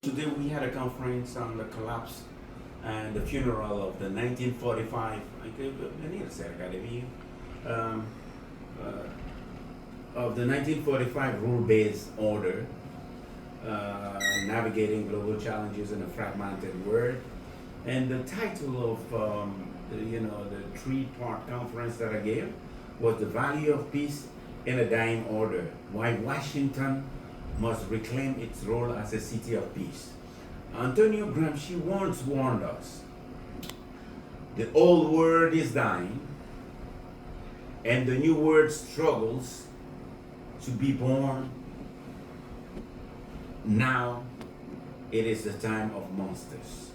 Today we had a conference on the collapse and the funeral of the 1945 um, of the 1945 rule-based order, navigating global challenges in a fragmented world. And the title of the three-part conference that I gave was the value of peace in a dying order. Why Washington must reclaim its role as a city of peace. Antonio Gramsci once warned us, the old world is dying and the new world struggles to be born. Now it is the time of monsters.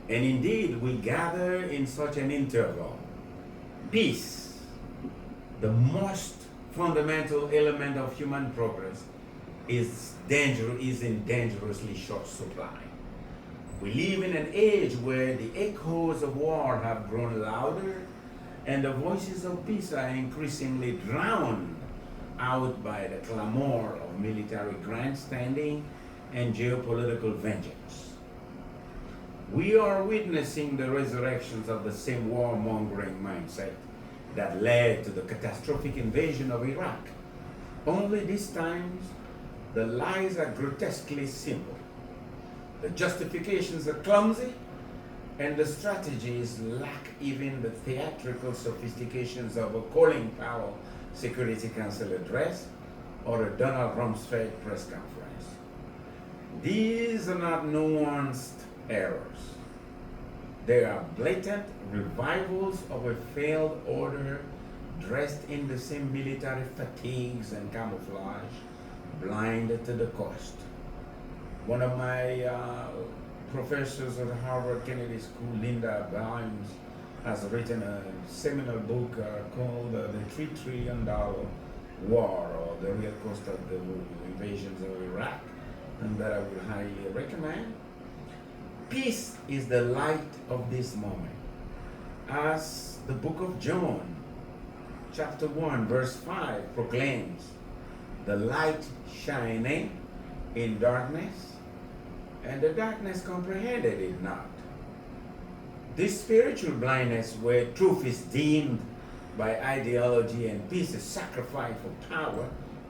And indeed, we gather in such an interval. Peace, the most fundamental element of human progress, is in dangerously short supply. We live in an age where the echoes of war have grown louder and the voices of peace are increasingly drowned out by the clamor of military grandstanding and geopolitical vengeance. We are witnessing the resurrections of the same warmongering mindset that led to the catastrophic invasion of Iraq. Only this time, the lies are grotesquely simple. The justifications are clumsy, and the strategies lack even the theatrical sophistications of a Colin Powell Security Council address or a Donald Rumsfeld press conference. These are not nuanced errors. They are blatant revivals of a failed order dressed in the same military fatigues and camouflage, blind to the cost. One of my professors at Harvard Kennedy School, Linda Bimes, has written a seminal book called The $3 Trillion War, or The Real Cost of the Invasions of Iraq, and that I would highly recommend. Peace is the light of this moment. As the book of John, chapter 1, verse 5 proclaims, the light shining in darkness, and the darkness comprehended it not. This spiritual blindness, where truth is deemed by ideology and peace is sacrificed for power,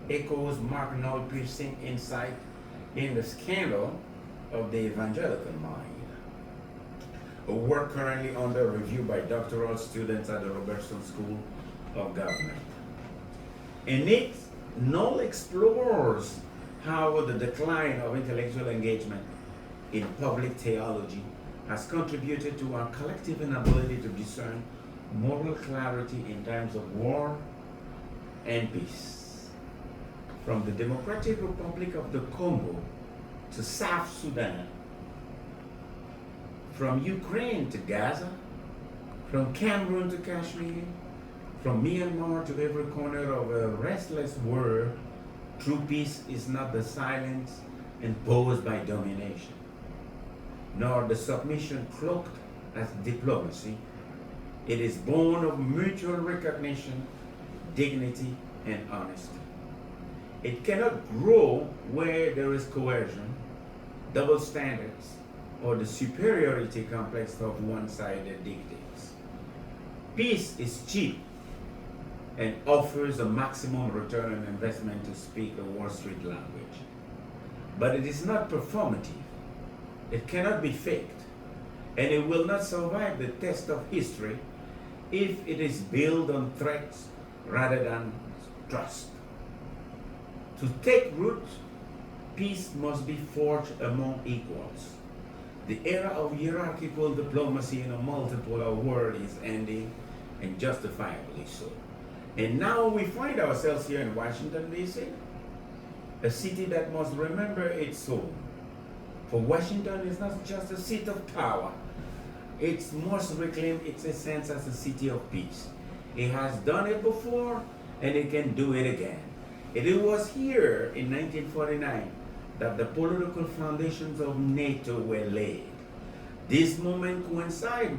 echoes Mark Knoll piercing insight in the scandal of the evangelical mind. A work currently under review by doctoral students at the Robertson School of Government. In it, Knoll explores how the decline of intellectual engagement in public theology has contributed to our collective inability to discern moral clarity in times of war and peace. From the Democratic Republic of the Congo to South Sudan, from Ukraine to Gaza, from Cameroon to Kashmir, from Myanmar to every corner of a restless world, true peace is not the silence imposed by domination, nor the submission cloaked as diplomacy. It is born of mutual recognition, dignity, and honesty. It cannot grow where there is coercion, double standards, or the superiority complex of one-sided dictates. Peace is cheap and offers a maximum return on investment, to speak a Wall Street language. But it is not performative. It cannot be faked, and it will not survive the test of history if it is built on threats rather than trust. To take root, peace must be forged among equals. The era of hierarchical diplomacy in a multipolar world is ending, and justifiably so. And now we find ourselves here in Washington, D.C., a city that must remember its soul. For Washington is not just a seat of power, it must reclaim its essence as a city of peace. It has done it before, and it can do it again. It was here in 1949 that the political foundations of NATO were laid. This moment coincides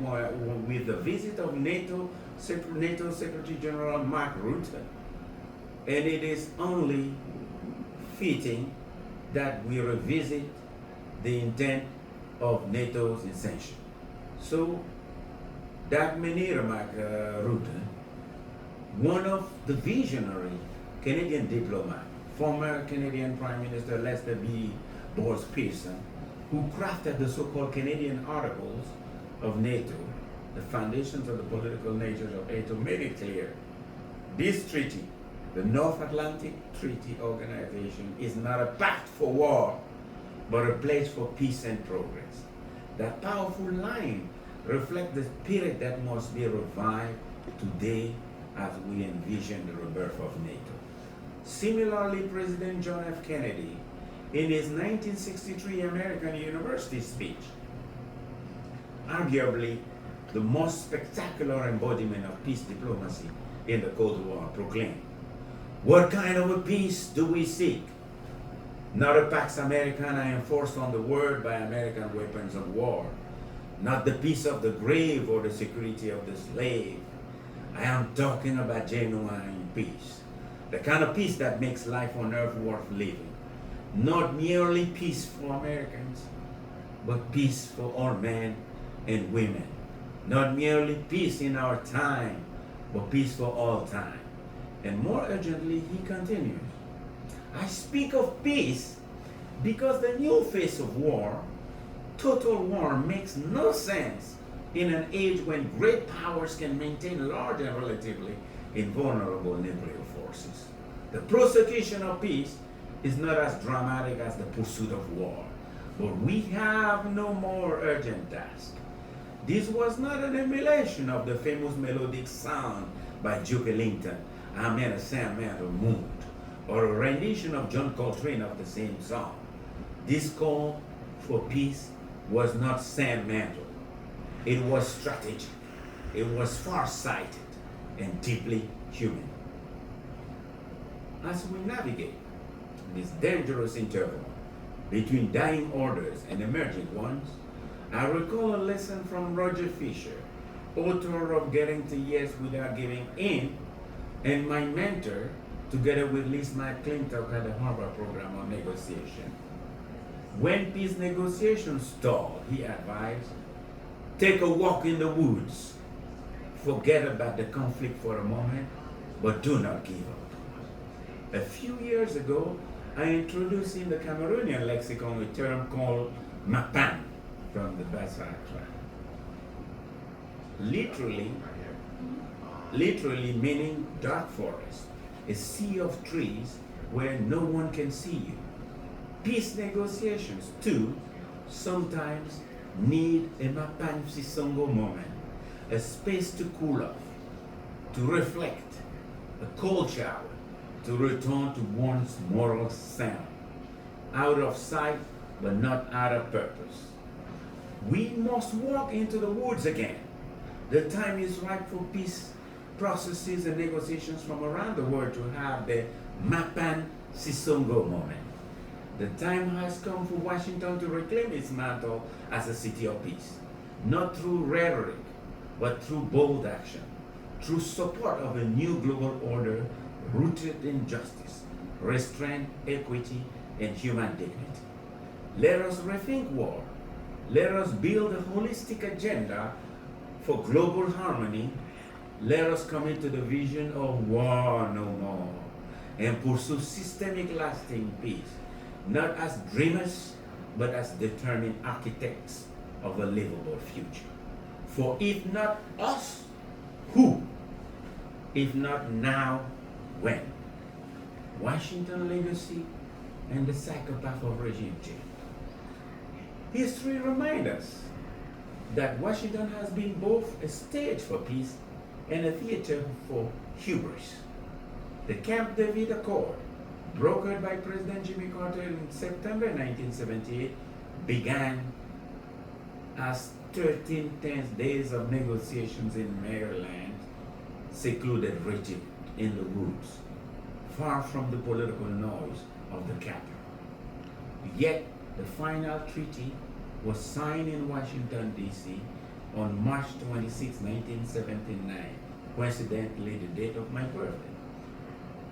with the visit of NATO Secretary General Mark Rutte, and it is only fitting that we revisit the intent of NATO's ascension. So, that meneer Rutte, one of the visionary Canadian diplomat, former Canadian Prime Minister Lester B. Bors Pearson, who crafted the so-called Canadian Articles of NATO, the foundations of the political nature of NATO, made it clear this treaty, the North Atlantic Treaty Organization, is not a pact for war, but a pledge for peace and progress. That powerful line reflects the spirit that must be revived today as we envision the rebirth of NATO. Similarly, President John F. Kennedy, in his 1963 American University speech, arguably the most spectacular embodiment of peace diplomacy in the Cold War, proclaimed, "What kind of a peace do we seek? Not a Pax Americana enforced on the world by American weapons of war, not the peace of the grave or the security of the slave. I am talking about genuine peace, the kind of peace that makes life on earth worth living. Not merely peace for Americans, but peace for all men and women. Not merely peace in our time, but peace for all time." And more urgently, he continues, "I speak of peace because the new face of war, total war, makes no sense in an age when great powers can maintain large and relatively invulnerable nuclear forces. The prosecution of peace is not as dramatic as the pursuit of war, but we have no more urgent task." This was not an emulation of the famous melodic sound by Duke Ellington, "I'm in a sentimental mood," or a rendition of John Coltrane of the same song. This call for peace was not sentimental. It was strategic. It was far-sighted and deeply human. As we navigate this dangerous interval between dying orders and emerging ones, I recall a lesson from Roger Fisher, author of Getting to Yes Without Giving In, and my mentor, together with Liz McClintock at the Harvard Program on Negotiation. When peace negotiations stall, he advised, take a walk in the woods. Forget about the conflict for a moment, but do not give up. A few years ago, I introduced in the Cameroonian lexicon a term called mapan from the Bassa tribe. Literally meaning dark forest, a sea of trees where no one can see you. Peace negotiations, too, sometimes need a mapan sisongo moment, a space to cool off, to reflect, a cold shower, to return to one's moral sound, out of sight but not out of purpose. We must walk into the woods again. The time is ripe for peace processes and negotiations from around the world to have the Mapan Sisongo moment. The time has come for Washington to reclaim its mantle as a city of peace, not through rhetoric, but through bold action, through support of a new global order rooted in justice, restraint, equity, and human dignity. Let us rethink war. Let us build a holistic agenda for global harmony. Let us commit to the vision of war no more and pursue systemic lasting peace, not as dreamers, but as determined architects of a livable future. For if not us, who? If not now, when? Washington legacy and the psychopath of regime change. History reminds us that Washington has been both a stage for peace and a theater for hubris. The Camp David Accord, brokered by President Jimmy Carter in September 1978, began as 13 tense days of negotiations in Maryland, secluded retreat in the woods, far from the political noise of the capital. Yet the final treaty was signed in Washington, D.C. on March 26, 1979, coincidentally the date of my birthday,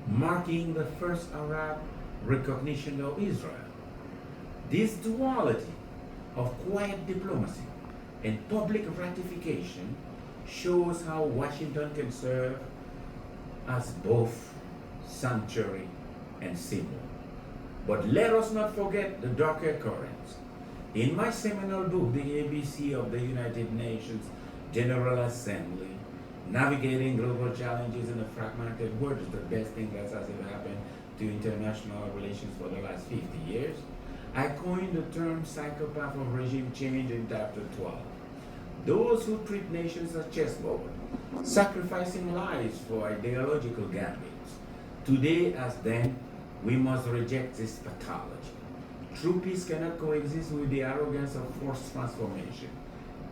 marking the first Arab recognition of Israel. This duality of quiet diplomacy and public ratification shows how Washington can serve as both sanctuary and symbol. But let us not forget the darker currents. In my seminal book, The ABC of the United Nations General Assembly, Navigating Global Challenges in a Fragmented World, is the best thing that has ever happened to international relations for the last 50 years, I coined the term psychopath of regime change in chapter 12. Those who treat nations as chessboard, sacrificing lives for ideological gambits. Today as then, we must reject this pathology. True peace cannot coexist with the arrogance of forced transformation.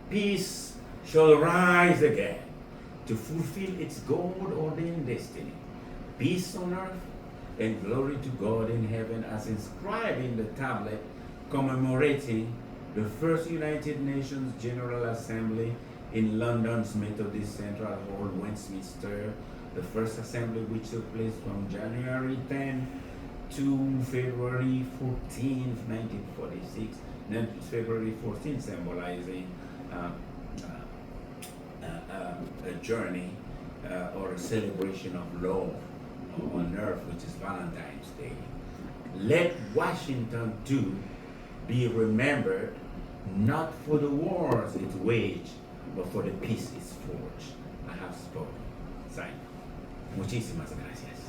Peace shall rise again to fulfill its God-ordained destiny. Peace on earth and glory to God in heaven, as inscribed in the tablet commemorating the first United Nations General Assembly in London's Methodist Central Hall, Westminster, the first assembly which took place from January 10 to February 14, 1946. February 14 symbolizing a journey or a celebration of love on earth, which is Valentine's Day. Let Washington too be remembered, not for the wars it waged, but for the peace it forged. I have spoken. Sign. Muchísimas gracias.